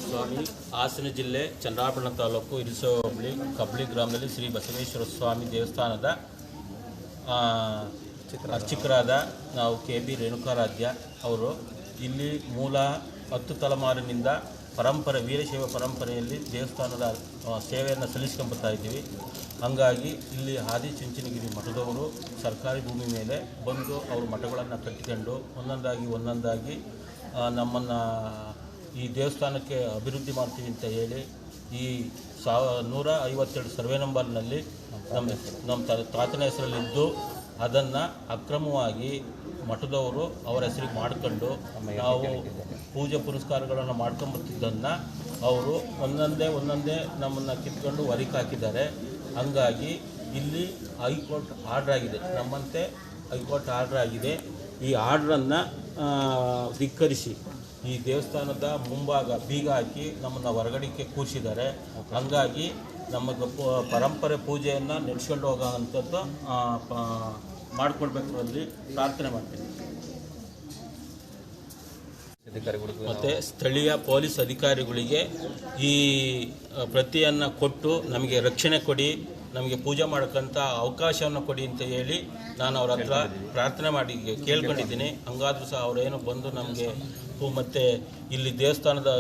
ಸ್ವಾಮಿ ಹಾಸನ ಜಿಲ್ಲೆ ಚನ್ನರಾಯಪಟ್ಟಣ ತಾಲೂಕು ಇರಿಸೋ ಹೋಬಳಿ ಕಬ್ಳಿ ಗ್ರಾಮದಲ್ಲಿ ಶ್ರೀ ಬಸವೇಶ್ವರ ಸ್ವಾಮಿ ದೇವಸ್ಥಾನದ ಅರ್ಚಕರಾದ ನಾವು ಕೆ.ಬಿ. ರೇಣುಕಾರಾಧ್ಯ ಅವರು ಇಲ್ಲಿ ಮೂಲ 10 ತಲೆಮಾರಿನಿಂದ ವೀರಶೈವ ಪರಂಪರೆಯಲ್ಲಿ ದೇವಸ್ಥಾನದ ಸೇವೆಯನ್ನು ಸಲ್ಲಿಸ್ಕೊಂಬತ್ತಾ ಇದ್ದೀವಿ. ಹಾಗಾಗಿ ಇಲ್ಲಿ ಆದಿಚುಂಚನಗಿರಿ ಮಠದವರು ಸರ್ಕಾರಿ ಭೂಮಿ ಮೇಲೆ ಬಂದು ಅವರು ಮಠಗಳನ್ನು ಕಟ್ಟಿಕೊಂಡು ಒಂದೊಂದಾಗಿ ನಮ್ಮನ್ನು ಈ ದೇವಸ್ಥಾನಕ್ಕೆ ಅಭಿವೃದ್ಧಿ ಮಾಡ್ತೀವಿ ಅಂತ ಹೇಳಿ ಈ 152 ಸರ್ವೆ ನಂಬರ್ನಲ್ಲಿ ನಮ್ಮ ತಾತನ ಹೆಸರಲ್ಲಿದ್ದು ಅದನ್ನು ಅಕ್ರಮವಾಗಿ ಮಠದವರು ಅವರ ಹೆಸರಿಗೆ ಮಾಡ್ಕೊಂಡು ನಾವು ಪೂಜೆ ಪುರಸ್ಕಾರಗಳನ್ನು ಮಾಡ್ಕೊಂಬತ್ತಿದ್ದನ್ನು ಅವರು ಒಂದೊಂದೇ ನಮ್ಮನ್ನು ಕಿತ್ಕೊಂಡು ಹೊರಗೆ ಹಾಕಿದ್ದಾರೆ. ಹಂಗಾಗಿ ಇಲ್ಲಿ ಹೈಕೋರ್ಟ್ ಆರ್ಡ್ರ್ ಆಗಿದೆ, ನಮ್ಮಂತೆ ಹೈಕೋರ್ಟ್ ಆರ್ಡ್ರ್ ಆಗಿದೆ. ಈ ಆರ್ಡ್ರನ್ನು ಧಿಕ್ಕರಿಸಿ ಈ ದೇವಸ್ಥಾನದ ಮುಂಭಾಗ ಬೀಗ ಹಾಕಿ ನಮ್ಮನ್ನು ಹೊರಗಡೆಗೆ ಕೂರಿಸಿದ್ದಾರೆ. ಹಂಗಾಗಿ ನಮಗೆ ಪರಂಪರೆ ಪೂಜೆಯನ್ನು ನಡೆಸ್ಕೊಂಡು ಹೋಗೋ ಅಂಥದ್ದು ಮಾಡಿಕೊಡ್ಬೇಕು ಅಲ್ಲಿ ಪ್ರಾರ್ಥನೆ ಮಾಡ್ತೀನಿ. ಮತ್ತು ಸ್ಥಳೀಯ ಪೊಲೀಸ್ ಅಧಿಕಾರಿಗಳಿಗೆ ಈ ಪ್ರತಿಯನ್ನು ಕೊಟ್ಟು ನಮಗೆ ರಕ್ಷಣೆ ಕೊಡಿ, ನಮಗೆ ಪೂಜೆ ಮಾಡೋಕ್ಕಂಥ ಅವಕಾಶವನ್ನು ಕೊಡಿ ಅಂತ ಹೇಳಿ ನಾನು ಅವ್ರ ಹತ್ರ ಪ್ರಾರ್ಥನೆ ಮಾಡಿ ಕೇಳ್ಕೊಂಡಿದ್ದೀನಿ. ಹಂಗಾದ್ರೂ ಸಹ ಅವರೇನು ಬಂದು ನಮಗೆ ಮತ್ತು ಇಲ್ಲಿ ದೇವಸ್ಥಾನದ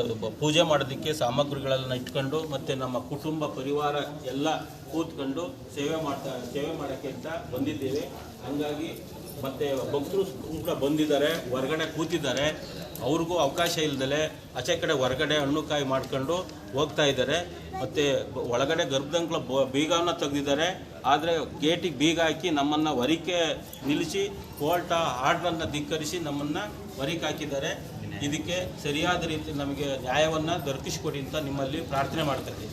ಪೂಜೆ ಮಾಡೋದಕ್ಕೆ ಸಾಮಗ್ರಿಗಳನ್ನು ಇಟ್ಕೊಂಡು ಮತ್ತು ನಮ್ಮ ಕುಟುಂಬ ಪರಿವಾರ ಎಲ್ಲ ಕೂತ್ಕೊಂಡು ಸೇವೆ ಮಾಡೋಕ್ಕೆ ಅಂತ ಬಂದಿದ್ದೇವೆ. ಹಂಗಾಗಿ ಮತ್ತು ಭಕ್ತರು ಕೂಡ ಬಂದಿದ್ದಾರೆ, ಹೊರಗಡೆ ಕೂತಿದ್ದಾರೆ. ಅವ್ರಿಗೂ ಅವಕಾಶ ಇಲ್ಲದಲೆ ಆಚೆ ಕಡೆ ಹೊರಗಡೆ ಹಣ್ಣು ಕಾಯಿ ಮಾಡ್ಕೊಂಡು ಹೋಗ್ತಾ ಇದ್ದಾರೆ. ಮತ್ತು ಒಳಗಡೆ ಗರ್ಭದಂಗಳ ಬೀಗವನ್ನು ತೆಗೆದಿದ್ದಾರೆ. ಆದರೆ ಗೇಟಿಗೆ ಬೀಗ ಹಾಕಿ ನಮ್ಮನ್ನು ಹೊರಕ್ಕೆ ನಿಲ್ಲಿಸಿ ಕೋರ್ಟ ಆರ್ಡ್ರನ್ನು ಧಿಕ್ಕರಿಸಿ ನಮ್ಮನ್ನು ಹೊರಗೆ ಹಾಕಿದ್ದಾರೆ. ಇದಕ್ಕೆ ಸರಿಯಾದ ರೀತಿ ನಮಗೆ ನ್ಯಾಯವನ್ನು ದೊರಕಿಸಿಕೊಡಿ ಅಂತ ನಿಮ್ಮಲ್ಲಿ ಪ್ರಾರ್ಥನೆ ಮಾಡ್ತಾ ಇದ್ದೀವಿ.